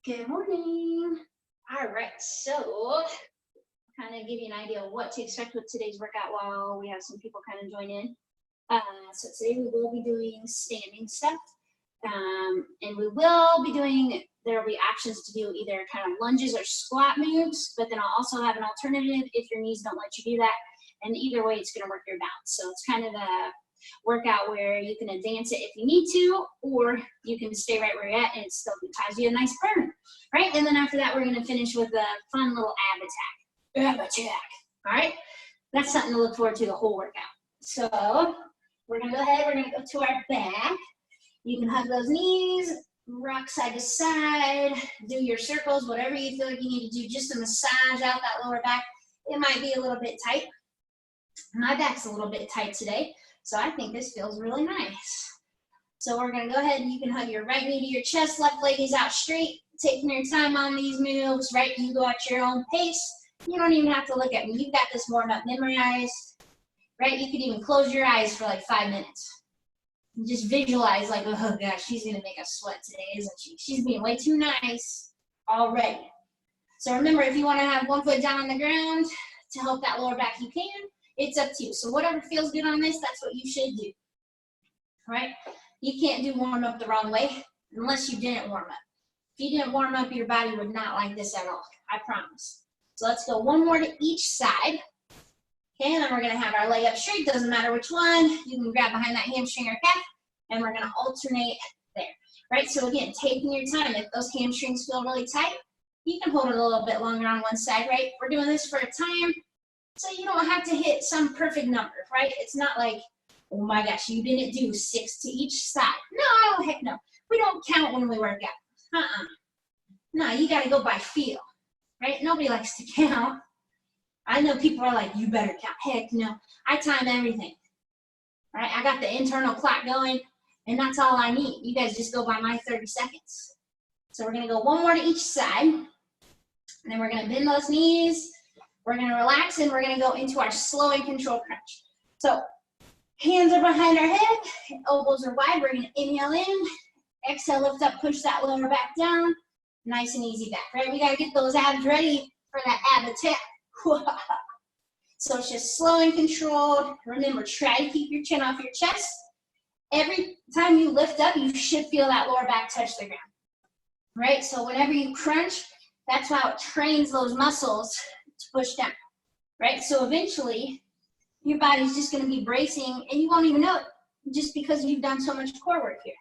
Good morning. All right, so kind of give you an idea of what to expect with today's workout while we have some people kind of join in. So today we will be doing standing stuff, and we will be doing, there will be options to do either kind of lunges or squat moves, but then I'll also have an alternative if your knees don't let you do that. And either way, it's going to work your balance. So it's kind of a workout where you can advance it if you need to, or you can stay right where you're at and it still ties you a nice burn, right? And then after that, we're going to finish with a fun little ab attack. All right, that's something to look forward to the whole workout. So we're going to go ahead, we're going to go to our back. You can hug those knees, rock side to side, do your circles, whatever you feel like you need to do, just to massage out that lower back. It might be a little bit tight. My back's a little bit tight today, so I think this feels really nice. So we're going to go ahead and you can hug your right knee to your chest, left leg is out straight, taking your time on these moves, right? You go at your own pace. You don't even have to look at me. You've got this warmed up, memorized, right? You could even close your eyes for like 5 minutes. And just visualize like, oh gosh, she's going to make us sweat today, isn't she? She's being way too nice already. So remember, if you want to have one foot down on the ground to help that lower back, you can. It's up to you. So whatever feels good on this, that's what you should do, right? You can't do warm up the wrong way unless you didn't warm up. If you didn't warm up, your body would not like this at all, I promise. So let's go one more to each side. Okay, and then we're gonna have our leg up straight, doesn't matter which one. You can grab behind that hamstring or calf, and we're gonna alternate there, right? So again, taking your time. If those hamstrings feel really tight, you can hold it a little bit longer on one side, right? We're doing this for a time, so you don't have to hit some perfect number, right? It's not like, oh my gosh, you didn't do 6 to each side. No, heck no. We don't count when we work out. No, you gotta go by feel, right? Nobody likes to count. I know people are like, you better count. Heck no, I time everything, right? I got the internal clock going, and that's all I need. You guys just go by my 30 seconds. So we're gonna go one more to each side, and then we're gonna bend those knees. We're gonna relax, and we're gonna go into our slow and controlled crunch. So hands are behind our head, elbows are wide. We're gonna inhale in, exhale, lift up, push that lower back down. Nice and easy back, right? We gotta get those abs ready for that ab attack. So it's just slow and controlled. Remember, try to keep your chin off your chest. Every time you lift up, you should feel that lower back touch the ground, right? So whenever you crunch, that's how it trains those muscles to push down, right? So eventually, your body's just gonna be bracing and you won't even know it just because you've done so much core work here,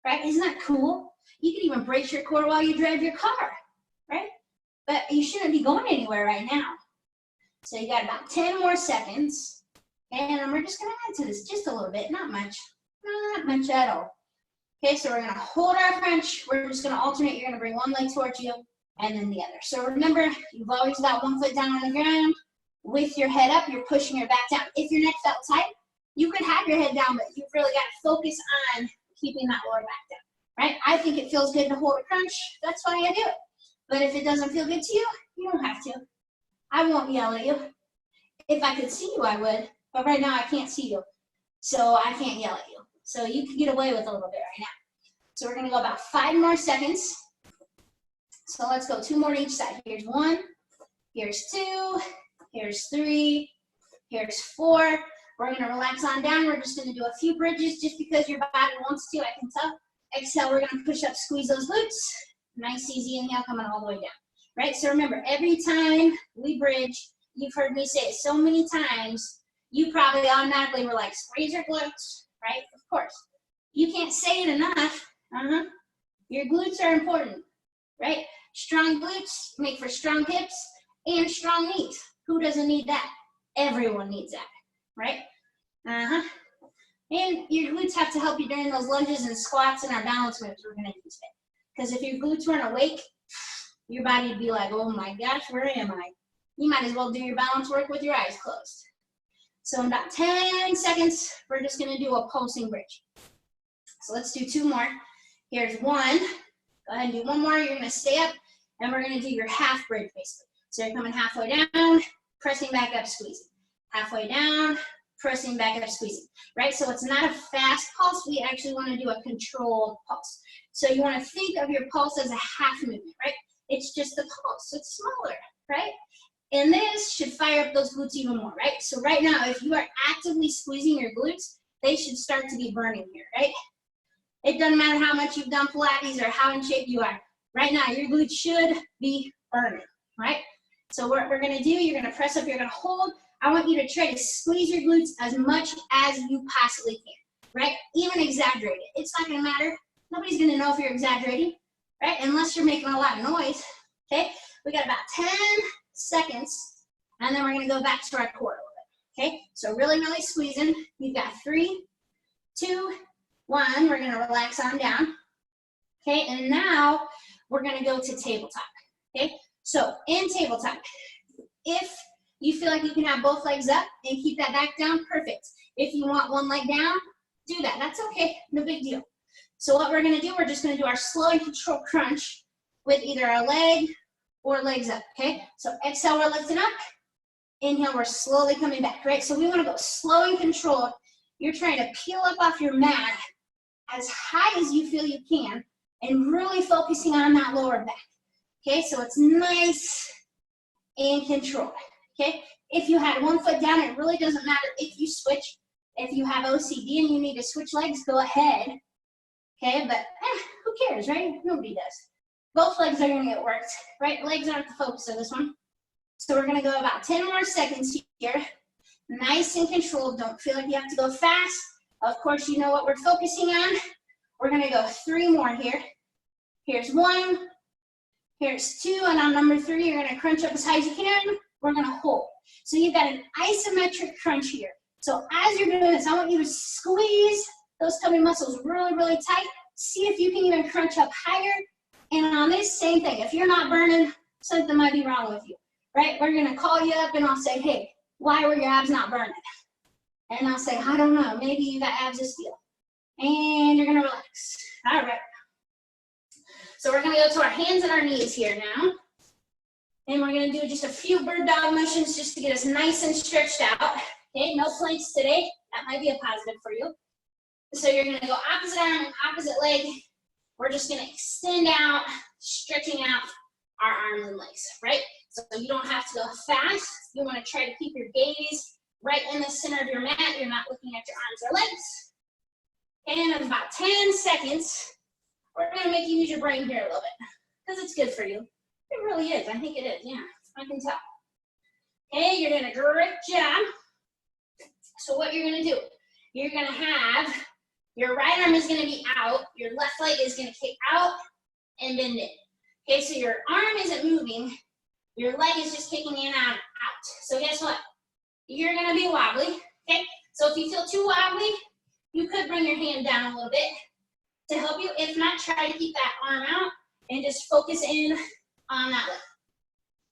right? Isn't that cool? You can even brace your core while you drive your car, right? But you shouldn't be going anywhere right now. So you got about 10 more seconds, and we're just gonna add to this just a little bit, not much at all. Okay, so we're gonna hold our crunch, we're just gonna alternate, you're gonna bring one leg towards you, and then the other. So remember, you've always got one foot down on the ground, with your head up, you're pushing your back down. If your neck felt tight, you could have your head down, but you've really gotta focus on keeping that lower back down, right? I think it feels good to hold a crunch, that's why I do it. But if it doesn't feel good to you, you don't have to. I won't yell at you. If I could see you, I would. But right now, I can't see you. So I can't yell at you. So you can get away with a little bit right now. So we're going to go about 5 more seconds. So let's go 2 more to each side. Here's 1. Here's 2. Here's 3. Here's 4. We're going to relax on down. We're just going to do a few bridges just because your body wants to. I can tell. Exhale, we're going to push up, squeeze those glutes. Nice, easy inhale coming all the way down. Right, so remember, every time we bridge, you've heard me say it so many times, you probably automatically were like, squeeze your glutes, right? Of course. You can't say it enough. Your glutes are important, right? Strong glutes make for strong hips and strong knees. Who doesn't need that? Everyone needs that, right? And your glutes have to help you during those lunges and squats and our balance moves we're gonna do today. Because if your glutes weren't awake, your body would be like, oh my gosh, where am I? You might as well do your balance work with your eyes closed. So in about 10 seconds, we're just gonna do a pulsing bridge. So let's do 2 more. Here's 1. Go ahead and do 1 more. You're gonna stay up, and we're gonna do your half bridge basically. So you're coming halfway down, pressing back up, squeezing. Halfway down, pressing back up, squeezing, right? So it's not a fast pulse. We actually want to do a controlled pulse. So you want to think of your pulse as a half movement, right? It's just the pulse. It's smaller, right? And this should fire up those glutes even more, right? So right now, if you are actively squeezing your glutes, they should start to be burning here, right? It doesn't matter how much you've done Pilates or how in shape you are. Right now, your glutes should be burning, right? So what we're gonna do, you're gonna press up, you're gonna hold. I want you to try to squeeze your glutes as much as you possibly can, right? Even exaggerate it. It's not gonna matter. Nobody's gonna know if you're exaggerating, right? Unless you're making a lot of noise, okay? We got about 10 seconds, and then we're gonna go back to our core a little bit, okay? So really, really squeezing. You've got 3, 2, 1. We're gonna relax on down, okay? And now we're gonna go to tabletop, okay? So in tabletop, if you feel like you can have both legs up and keep that back down, perfect. If you want one leg down, do that. That's okay, no big deal. So what we're gonna do, we're just gonna do our slow and controlled crunch with either our leg or legs up, okay? So exhale, we're lifting up. Inhale, we're slowly coming back, right? So we wanna go slow and controlled. You're trying to peel up off your mat as high as you feel you can and really focusing on that lower back, okay? So it's nice and controlled, okay? If you had one foot down, it really doesn't matter if you switch. If you have OCD and you need to switch legs, go ahead, okay? But who cares, right? Nobody does. Both legs are gonna get worked, right? Legs aren't the focus of this one. So we're gonna go about 10 more seconds here. Nice and controlled. Don't feel like you have to go fast. Of course, you know what we're focusing on. We're gonna go 3 more here. Here's 1, here's 2, and on number 3, you're gonna crunch up as high as you can. We're gonna hold. So you've got an isometric crunch here. So as you're doing this, I want you to squeeze those tummy muscles really, really tight. See if you can even crunch up higher. And on this, same thing. If you're not burning, something might be wrong with you, right? We're gonna call you up and I'll say, hey, why were your abs not burning? And I'll say, I don't know, maybe you got abs of steel. And you're gonna relax. All right. So we're gonna go to our hands and our knees here now. And we're gonna do just a few bird dog motions just to get us nice and stretched out. Okay, no planks today. That might be a positive for you. So you're gonna go opposite arm and opposite leg. We're just gonna extend out, stretching out our arms and legs, right? So you don't have to go fast. You wanna try to keep your gaze right in the center of your mat. You're not looking at your arms or legs. And in about 10 seconds, we're gonna make you use your brain here a little bit, because it's good for you. It really is, I think it is, yeah, I can tell. Okay, you're doing a great job. So what you're gonna do, you're gonna have, your right arm is gonna be out, your left leg is gonna kick out and bend in. Okay, so your arm isn't moving, your leg is just kicking in and out. So guess what? You're gonna be wobbly, okay? So if you feel too wobbly, you could bring your hand down a little bit to help you. If not, try to keep that arm out and just focus in on that leg.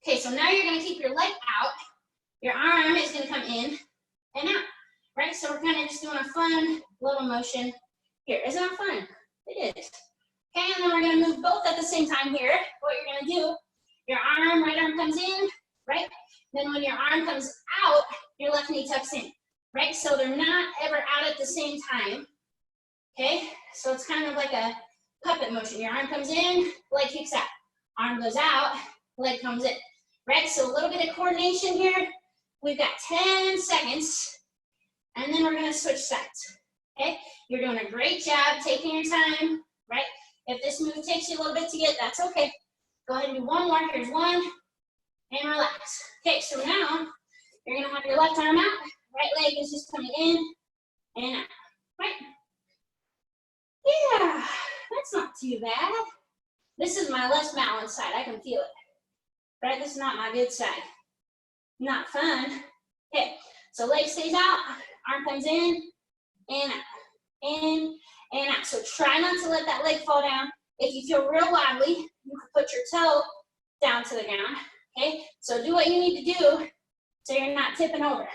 Okay, so now you're gonna keep your leg out. Your arm is gonna come in and out, right? So we're kind of just doing a fun little motion here. Isn't that fun? It is. Okay, and then we're gonna move both at the same time here. What you're gonna do, your arm, right arm comes in, right? Then when your arm comes out, your left knee tucks in, right? So they're not ever out at the same time, okay? So it's kind of like a puppet motion. Your arm comes in, leg kicks out. Arm goes out, leg comes in, right? So a little bit of coordination here. We've got 10 seconds, and then we're gonna switch sides, okay? You're doing a great job taking your time, right? If this move takes you a little bit to get, that's okay. Go ahead and do one more. Here's 1, and relax. Okay, so now you're gonna have your left arm out, right leg is just coming in and out, right? Yeah, that's not too bad. This is my less balanced side, I can feel it, right? This is not my good side. Not fun. Okay, so leg stays out, arm comes in and out, So try not to let that leg fall down. If you feel real wobbly, you can put your toe down to the ground, okay? So do what you need to do so you're not tipping over,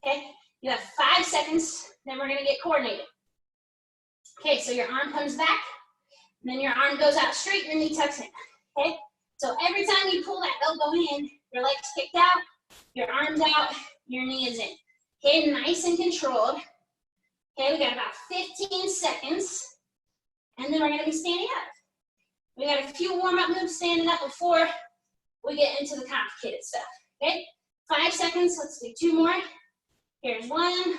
okay? You have 5 seconds, then we're gonna get coordinated. Okay, so your arm comes back, then your arm goes out straight, your knee tucks in, okay? So every time you pull that elbow in, your leg's kicked out, your arm's out, your knee is in. Okay, nice and controlled. Okay, we got about 15 seconds, and then we're gonna be standing up. We got a few warm-up moves standing up before we get into the complicated stuff, okay? 5 seconds, let's do 2 more. Here's 1,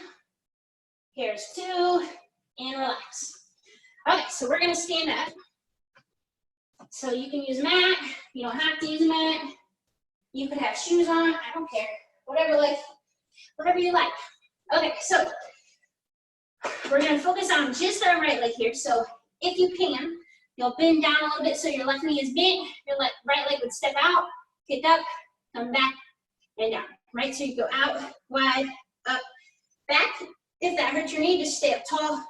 here's 2, and relax. Okay, so we're gonna stand up. So you can use a mat, you don't have to use a mat. You could have shoes on, I don't care. Whatever you like. Okay, so we're gonna focus on just our right leg here. So if you can, you'll bend down a little bit so your left knee is bent, your right leg would step out, kick up, come back, and down. Right, so you go out, wide, up, back. If that hurts your knee, just stay up tall.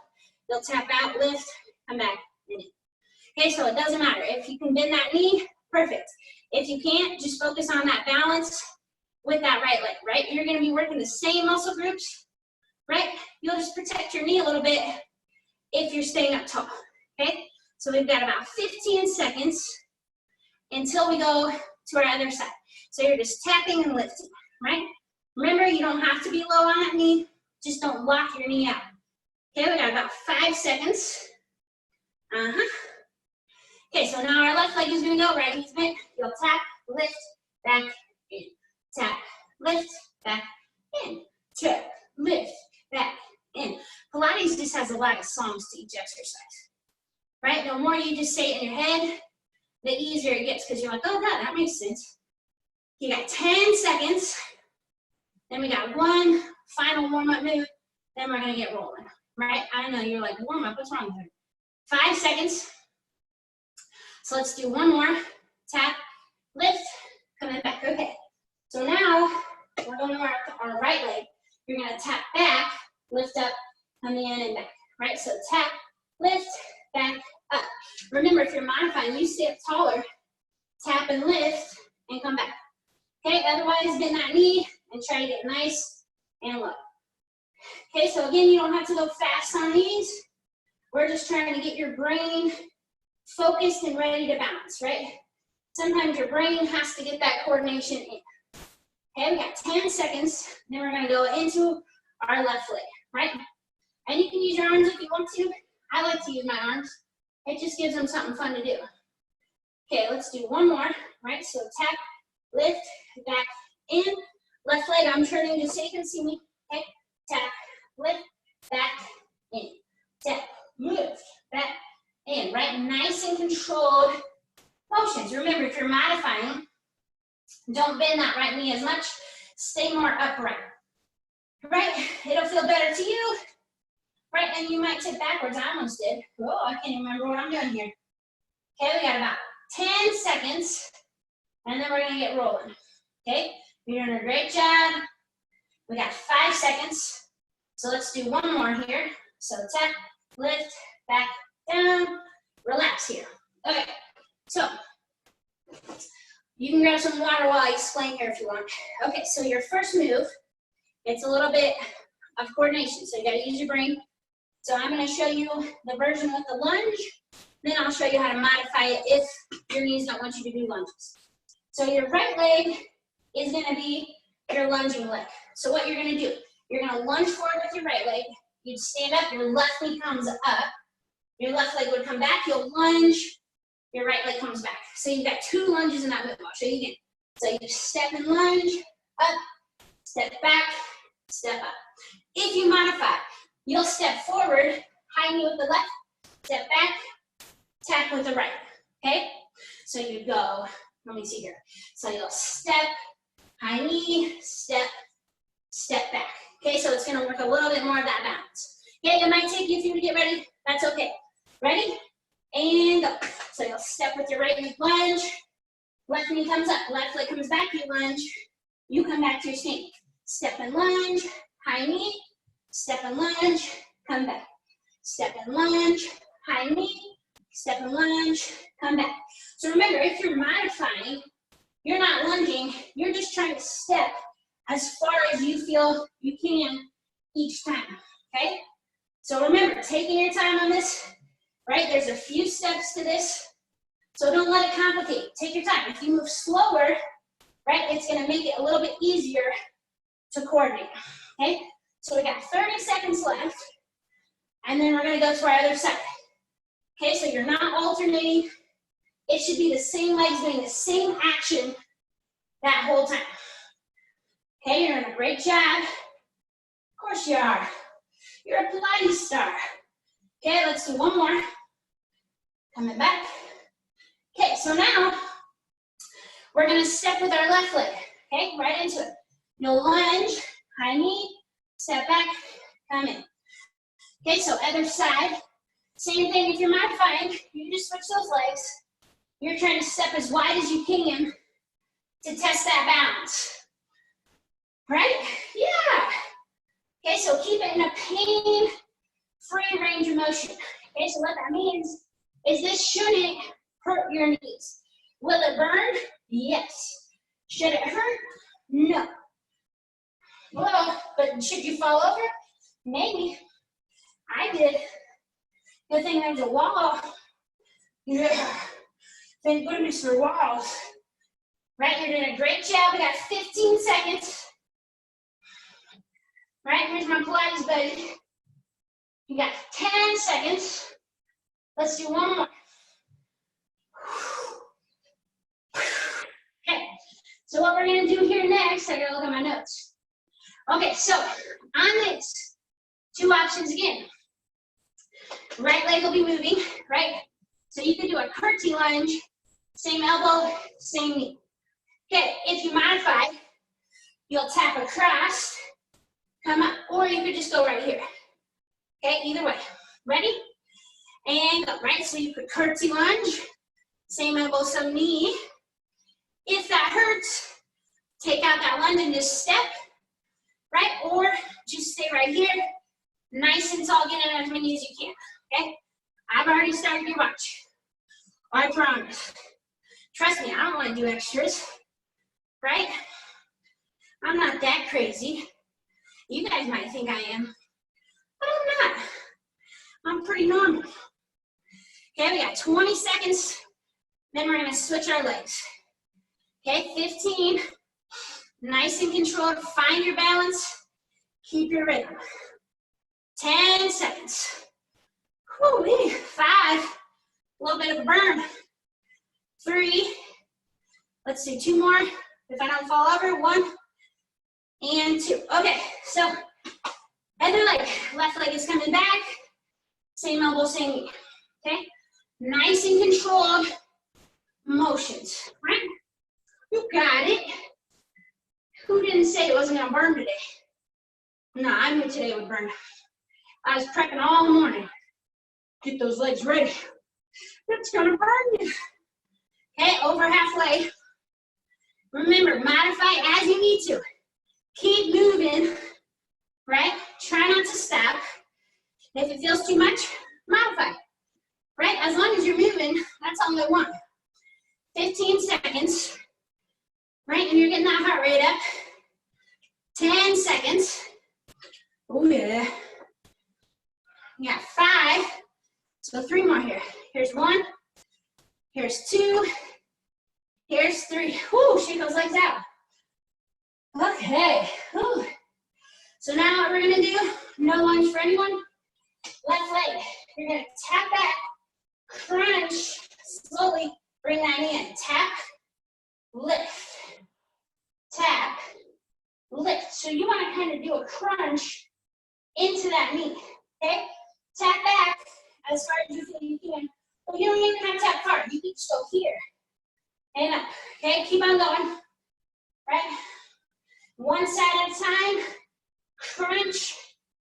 You'll tap out, lift, come back, and in. Okay, so it doesn't matter. If you can bend that knee, perfect. If you can't, just focus on that balance with that right leg, right? You're gonna be working the same muscle groups, right? You'll just protect your knee a little bit if you're staying up tall, okay? So we've got about 15 seconds until we go to our other side. So you're just tapping and lifting, right? Remember, you don't have to be low on that knee, just don't lock your knee out. Okay, we got about 5 seconds. Okay, so now our left leg is gonna go, right knee's bent. You'll tap, lift, back, in. Tap, lift, back, in. Tap, lift, back, in. Pilates just has a lot of songs to each exercise, right? The more you just say it in your head, the easier it gets because you're like, oh, that makes sense. You got 10 seconds. Then we got 1 final warm-up move. Then we're gonna get rolling, right? I know you're like, warm-up, what's wrong with it? 5 seconds. So let's do 1 more. Tap, lift, coming back. Okay. So now we're going to our right leg. You're going to tap back, lift up, come in and back. Right? So tap, lift, back, up. Remember, if you're modifying, you stay up taller, tap and lift, and come back. Okay? Otherwise, bend that knee and try to get nice and low. Okay, so again, you don't have to go fast on these. We're just trying to get your brain focused and ready to balance, right? Sometimes your brain has to get that coordination in. Okay, we got 10 seconds. Then we're gonna go into our left leg, right? And you can use your arms if you want to. I like to use my arms. It just gives them something fun to do. Okay, let's do 1 more, right? So tap, lift, back, in. Left leg, I'm turning just so you can see me. Okay, tap, lift, back, in. Tap, lift, back, in, right? Nice and controlled motions. Remember, if you're modifying, don't bend that right knee as much. Stay more upright, right? It'll feel better to you, right? And you might tip backwards. I almost did. Oh, I can't remember what I'm doing here. Okay, we got about 10 seconds, and then we're gonna get rolling, okay? You're doing a great job. We got 5 seconds, so let's do 1 more here. So tap, lift, back, down, relax here. Okay, so you can grab some water while I explain here if you want. Okay, so your first move, it's a little bit of coordination, so you gotta use your brain. So I'm gonna show you the version with the lunge, then I'll show you how to modify it if your knees don't want you to do lunges. So your right leg is gonna be your lunging leg. So what you're gonna do, you're gonna lunge forward with your right leg, you'd stand up, your left knee comes up, your left leg would come back, you'll lunge, your right leg comes back. So you've got 2 lunges in that move. I'll show you again. So you step and lunge, up, step back, step up. If you modify, you'll step forward, high knee with the left, step back, tap with the right, okay? So you go, let me see here. So you'll step, high knee, step, step back. Okay, so it's gonna work a little bit more of that balance. Okay, it might take you a few to get ready, that's okay. Ready? And go. So you'll step with your right knee, lunge, left knee comes up, left leg comes back, you lunge, you come back to your stand. Step and lunge, high knee, step and lunge, come back. Step and lunge, high knee, step and lunge, come back. So remember, if you're modifying, you're not lunging, you're just trying to step as far as you feel you can each time, okay? So remember, taking your time on this, right? There's a few steps to this, so don't let it complicate. Take your time. If you move slower, right, it's gonna make it a little bit easier to coordinate, okay? So we got 30 seconds left, and then we're gonna go to our other side. Okay, so you're not alternating. It should be the same legs doing the same action that whole time. Okay, you're doing a great job. Of course you are. You're a Pilates star. Okay, let's do one more. Coming back. Okay, so now we're gonna step with our left leg. Okay, right into it. No lunge, high knee, step back, come in. Okay, so other side. Same thing if you're modifying, you just switch those legs. You're trying to step as wide as you can to test that balance. Right? Yeah. Okay, so keep it in a pain-free range of motion. Okay, so what that means is this shouldn't hurt your knees. Will it burn? Yes. Should it hurt? No. Well, but should you fall over? Maybe. I did. Good thing there's a wall. Yeah. Thank goodness for walls. Right, you're doing a great job. We got 15 seconds. Right, here's my Pilates buddy. You got 10 seconds. Let's do one more. Okay, so what we're gonna do here next, I gotta look at my notes. Okay, so on this, two options again. Right leg will be moving, right? So you can do a curtsy lunge, same elbow, same knee. Okay, if you modify, you'll tap across, come up, or you could just go right here. Okay, either way. Ready? And go, right? So you could curtsy lunge, same elbow, same knee. If that hurts, take out that lunge and just step, right? Or just stay right here, nice and tall, get in as many as you can, okay? I've already started your watch. I promise. Trust me, I don't want to do extras, right? I'm not that crazy. You guys might think I am, but I'm not. I'm pretty normal. Okay, we got 20 seconds, then we're gonna switch our legs. Okay, 15, nice and controlled, find your balance, keep your rhythm. 10 seconds. Whew, 5, a little bit of a burn. 3, let's do 2 more. If I don't fall over, 1 and 2. Okay, so other leg, left leg is coming back, same elbow, same knee, okay? Nice and controlled motions, right? You got it. Who didn't say it wasn't gonna burn today? No, I knew today would burn. I was prepping all morning. Get those legs ready. It's gonna burn you. Okay, over halfway. Remember, modify as you need to. Keep moving, right? Try not to stop. If it feels too much, modify, right? As long as you're moving, that's all I want. 15 seconds, right? And you're getting that heart rate up. 10 seconds. Oh yeah. You got 5. So 3 more here. Here's 1. Here's 2. Here's 3. Whoo, shake those legs out. Okay. Whew. So now what we're gonna do, no lunge for anyone. Left leg. You're gonna tap back, crunch, slowly bring that knee in. Tap, lift, tap, lift. So you wanna kind of do a crunch into that knee, okay? Tap back as far as you feel you can. But you don't even have to tap hard. You can just go here and up, okay? Keep on going, right? One side at a time. Crunch,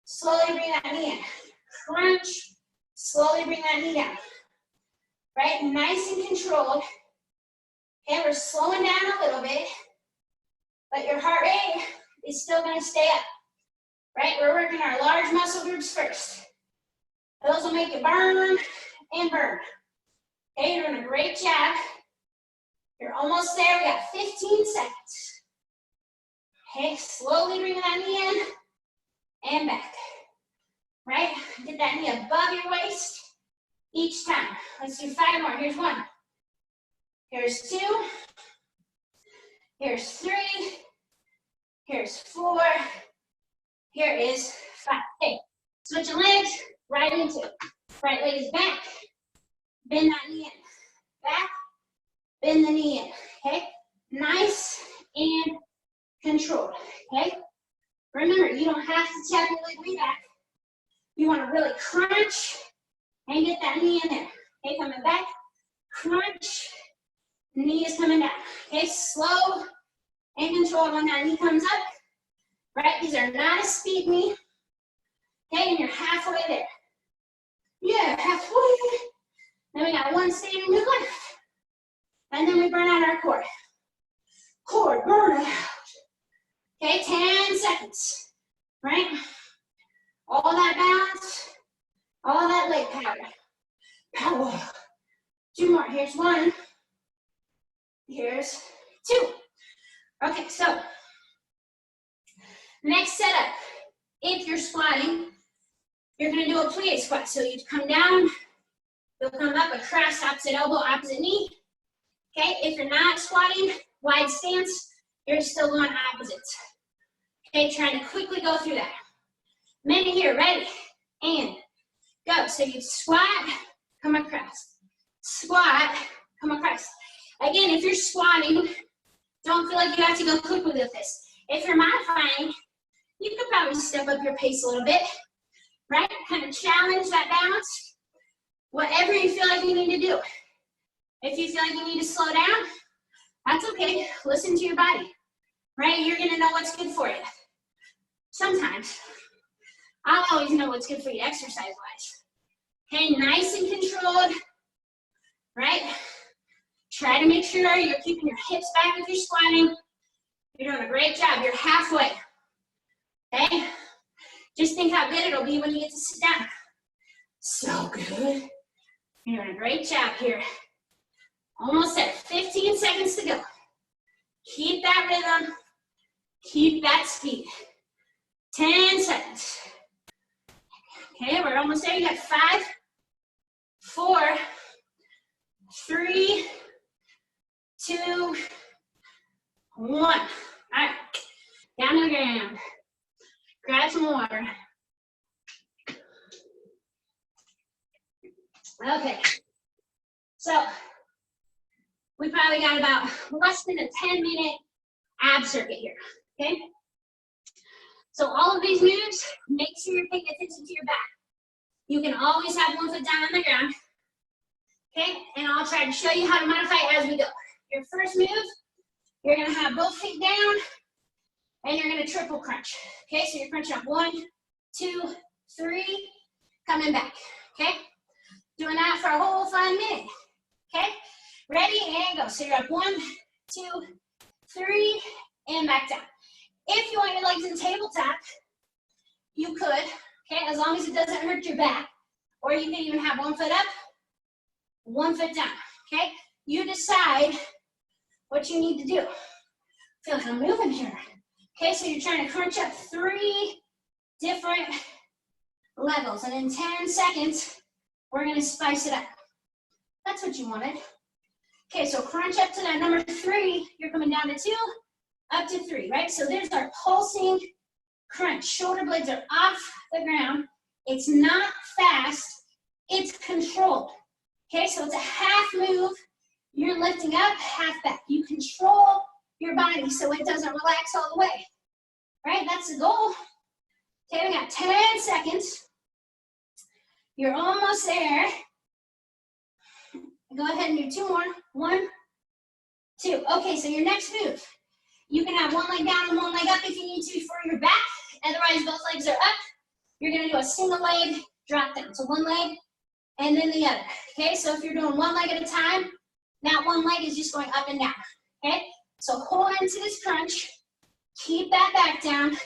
slowly bring that knee in. Crunch, slowly bring that knee down. Right, nice and controlled. Okay, we're slowing down a little bit, but your heart rate is still gonna stay up. Right, we're working our large muscle groups first. Those will make you burn and burn. Okay, you're doing a great job. You're almost there, we got 15 seconds. Okay, slowly bring that knee in and back. Right, get that knee above your waist each time. Let's do 5 more. Here's 1. Here's 2. Here's 3. Here's 4. Here is 5. Okay, switching legs, right into it. Right leg is back, bend that knee in. Back, bend the knee in, okay? Nice and controlled, okay? Remember, you don't have to tap your leg way back. You want to really crunch and get that knee in there. Okay, coming back, crunch, knee is coming down. Okay, slow and controlled when that knee comes up. Right, these are not a speed knee. Okay, and you're halfway there. Yeah, halfway. Then we got one standing move left. And then we burn out our core. Core burnout. Okay, 10 seconds. Right? All that balance, all that leg power. Power. 2 more. Here's 1. Here's 2. Okay, so next setup. If you're squatting, you're going to do a plie squat. So you come down, you'll come up across opposite elbow, opposite knee. Okay, if you're not squatting, wide stance, you're still going opposites. Okay, trying to quickly go through that. Minute here, ready, and go. So you squat, come across. Squat, come across. Again, if you're squatting, don't feel like you have to go quickly with this. If you're modifying, you could probably step up your pace a little bit, right? Kind of challenge that balance. Whatever you feel like you need to do. If you feel like you need to slow down, that's okay. Listen to your body, right? You're gonna know what's good for you. Sometimes, I'll always know what's good for you exercise-wise. Okay, nice and controlled, right? Try to make sure you're keeping your hips back if you're squatting. You're doing a great job. You're halfway, okay? Just think how good it'll be when you get to sit down. So good. You're doing a great job here. Almost there. 15 seconds to go. Keep that rhythm. Keep that speed. 10 seconds. Okay, we're almost there. You got 5, 4, 3, 2, 1. All right, down to the ground. Grab some water. Okay, so we probably got about less than a 10-minute ab circuit here, okay? So all of these moves, make sure you're paying attention to your back. You can always have one foot down on the ground, okay? And I'll try to show you how to modify it as we go. Your first move, you're gonna have both feet down, and you're gonna triple crunch, okay? So you're crunching up 1, 2, 3, coming back, okay? Doing that for a whole 5 minutes, okay? Ready, and go. So you're up 1, 2, 3, and back down. If you want your legs in tabletop, you could, okay, as long as it doesn't hurt your back. Or you can even have 1 foot up, 1 foot down, okay? You decide what you need to do. I feel like I'm moving here. Okay, so you're trying to crunch up 3 different levels. And in 10 seconds, we're gonna spice it up. That's what you wanted. Okay, so crunch up to that number 3. You're coming down to 2, up to 3, right? So there's our pulsing crunch. Shoulder blades are off the ground. It's not fast, it's controlled. Okay, so it's a half move. You're lifting up, half back. You control your body so it doesn't relax all the way, right? That's the goal. Okay, we got 10 seconds. You're almost there. Go ahead and do 2 more. 1, 2. Okay, so your next move. You can have 1 leg down and 1 leg up if you need to for your back. Otherwise, both legs are up. You're gonna do a single leg drop down. So 1 leg and then the other. Okay, so if you're doing 1 leg at a time, that 1 leg is just going up and down. Okay, so hold into this crunch. Keep that back down.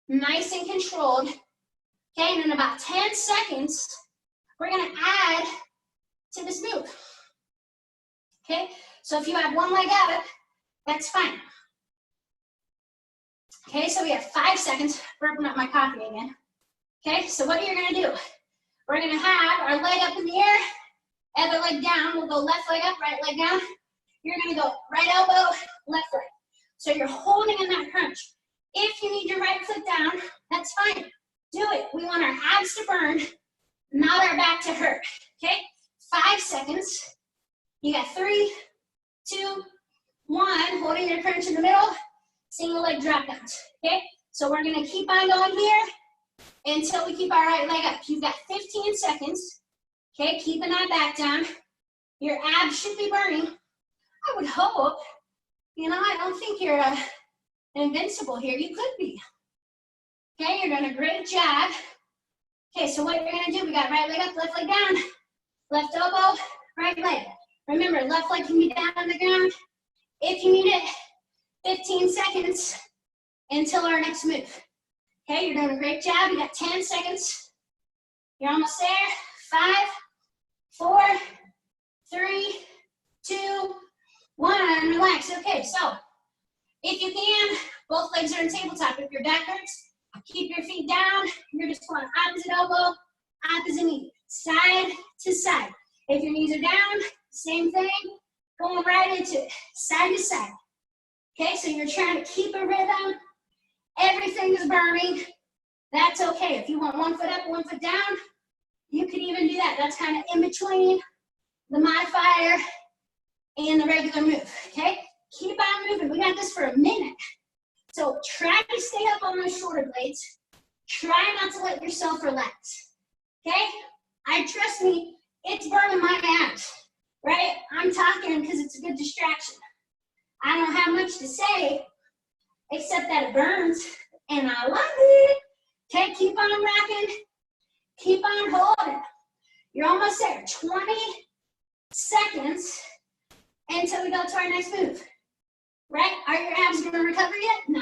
Nice and controlled. Okay, and in about 10 seconds, we're gonna add to this move. Okay, so if you have 1 leg up, that's fine. Okay, so we have 5 seconds. Burping up my coffee again. Okay, so what you're gonna do, we're gonna have our leg up in the air, other leg down. We'll go left leg up, right leg down. You're gonna go right elbow, left leg. So you're holding in that crunch. If you need your right foot down, that's fine. Do it. We want our abs to burn, not our back to hurt. Okay? 5 seconds. You got 3, 2, 1. Holding your crunch in the middle. Single leg drop downs. Okay? So we're going to keep on going here until we keep our right leg up. You've got 15 seconds. Okay? Keeping that back down. Your abs should be burning. I would hope. You know, I don't think you're invincible here. You could be. Okay, you're doing a great job. Okay, so what you're gonna do, we got right leg up, left leg down, left elbow, right leg. Remember, left leg can be down on the ground. If you need it, 15 seconds until our next move. Okay, you're doing a great job. You got 10 seconds. You're almost there. 5, 4, 3, 2, 1. Relax. Okay, so if you can, both legs are in tabletop. If your back hurts, keep your feet down. You're just going opposite elbow, opposite knee, side to side. If your knees are down, same thing, going right into it, side to side. Okay, so you're trying to keep a rhythm. Everything is burning. That's okay. If you want one foot up, one foot down, you could even do that. That's kind of in between the modifier and the regular move, okay? Keep on moving. We got this for a minute. So try to stay up on those shoulder blades. Try not to let yourself relax, okay? Trust me, it's burning my abs, right? I'm talking because it's a good distraction. I don't have much to say except that it burns, and I love it. Okay, keep on rocking. Keep on holding. You're almost there. 20 seconds until we go to our next move. Right? Are your abs going to recover yet? Nah,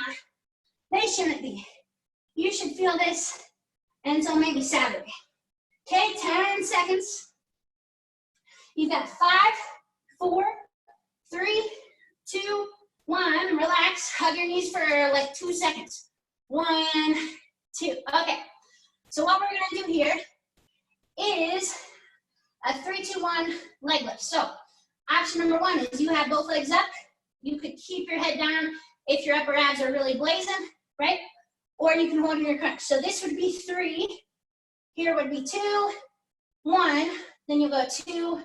they shouldn't be. You should feel this until maybe Saturday. Okay, 10 seconds. You've got 5, 4, 3, 2, 1. Relax. Hug your knees for like 2 seconds. 1, 2. Okay. So what we're going to do here is a 3, 2, 1 leg lift. So option number 1 is you have both legs up. You could keep your head down if your upper abs are really blazing, right? Or you can hold in your crunch. So this would be 3. Here would be 2, 1. Then you'll go 2,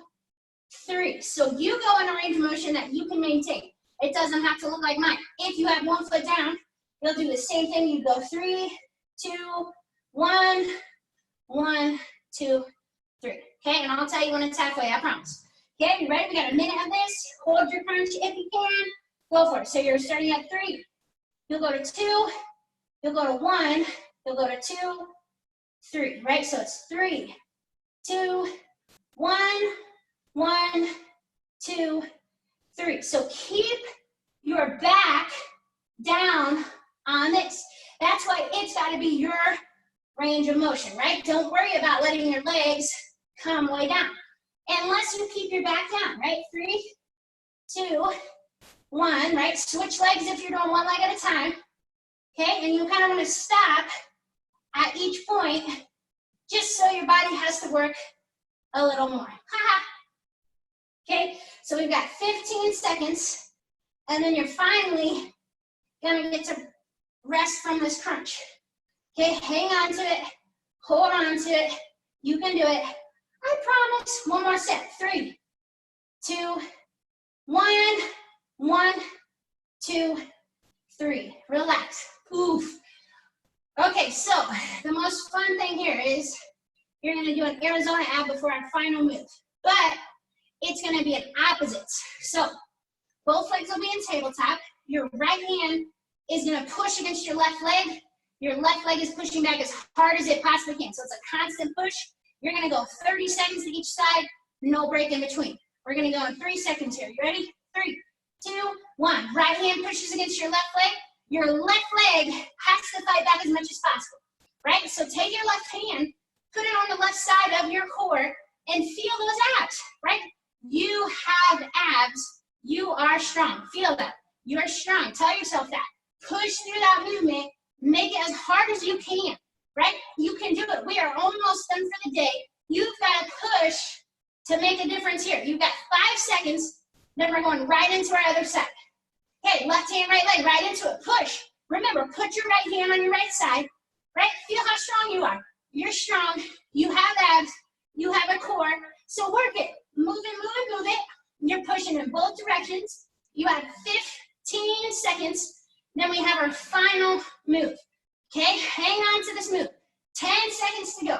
3. So you go in a range of motion that you can maintain. It doesn't have to look like mine. If you have one foot down, you'll do the same thing. You go 3, 2, 1, 1, 2, 3. Okay, and I'll tell you when it's halfway, I promise. Okay, you ready? We got a minute of this. Hold your crunch if you can. Go for it. So you're starting at 3. You'll go to 2. You'll go to 1. You'll go to 2, 3. Right? So it's 3, 2, 1, 1, 2, 3. So keep your back down on this. That's why it's got to be your range of motion, right? Don't worry about letting your legs come way down. Unless you keep your back down, right? 3, 2, 1, right? Switch legs if you're doing one leg at a time. Okay, and you kind of want to stop at each point just so your body has to work a little more. Okay, so we've got 15 seconds, and then you're finally gonna get to rest from this crunch. Okay, hang on to it, hold on to it, you can do it. I promise. One more set. 3, 2, 1, 1, 2, 3. Relax. Oof. Okay, so the most fun thing here is you're gonna do an Arizona ab before our final move, but it's gonna be an opposites. So both legs will be in tabletop. Your right hand is gonna push against your left leg. Your left leg is pushing back as hard as it possibly can. So it's a constant push. You're gonna go 30 seconds to each side, no break in between. We're gonna go in 3 seconds here. You ready? 3, 2, 1. Right hand pushes against your left leg. Your left leg has to fight back as much as possible, right? So take your left hand, put it on the left side of your core, and feel those abs, right? You have abs. You are strong. Feel that. You're strong. Tell yourself that. Push through that movement. Make it as hard as you can, right? You can do it. We are almost done for the day. You've got to push to make a difference here. You've got 5 seconds. Then we're going right into our other side. Okay, left hand, right leg, right into it. Push. Remember, put your right hand on your right side, right? Feel how strong you are. You're strong. You have abs. You have a core. So work it. Move it, move it, move it. You're pushing in both directions. You have 15 seconds. Then we have our final move. Okay, hang on to this move. 10 seconds to go.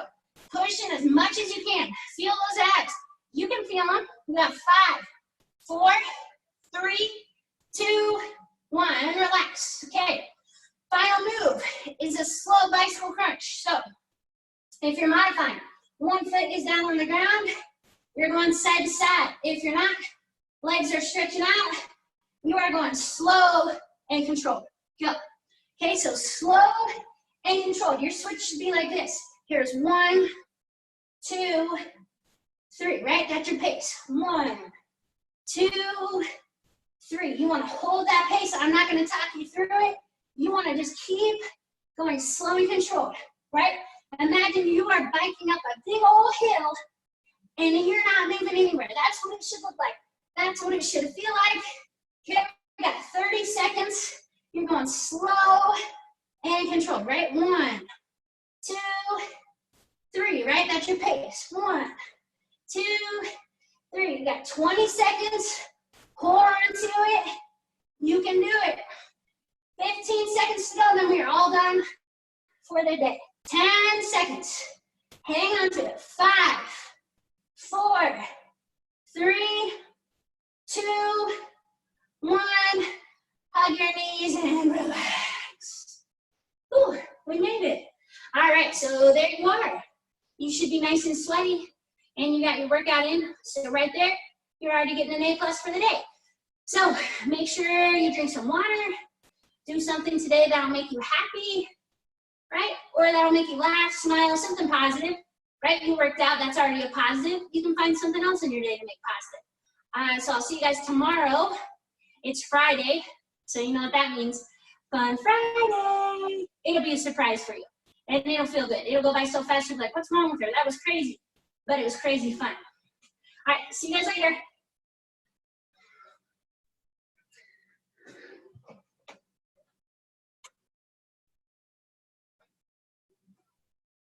Push in as much as you can. Feel those abs. You can feel them. We got 5, 4, 3, 2, 1. And relax. Okay, final move is a slow bicycle crunch. So if you're modifying, one foot is down on the ground. You're going side to side. If you're not, legs are stretching out. You are going slow and controlled. Go. Okay, so slow and controlled. Your switch should be like this. Here's 1, 2, 3, right? That's your pace. 1, 2, 3. You want to hold that pace. I'm not going to talk you through it. You want to just keep going slow and controlled, right? Imagine you are biking up a big old hill and you're not moving anywhere. That's what it should look like. That's what it should feel like. Okay, we got 30 seconds. You're going slow and controlled, right? 1, 2, 3, right? That's your pace. 1, 2, 3. You got 20 seconds. Hold on to it. You can do it. 15 seconds to go, then we are all done for the day. 10 seconds. Hang on to it. 5, 4, 3, 2, 1. Hug your knees and relax. Ooh, we made it. All right, so there you are. You should be nice and sweaty, and you got your workout in. So right there, you're already getting an A+ for the day. So make sure you drink some water. Do something today that'll make you happy, right? Or that'll make you laugh, smile, something positive, right? You worked out, that's already a positive. You can find something else in your day to make positive. So I'll see you guys tomorrow. It's Friday, so you know what that means. Fun Friday. It'll be a surprise for you, and it'll feel good. It'll go by so fast, you'll be like, what's wrong with her? That was crazy, but it was crazy fun. All right, see you guys later.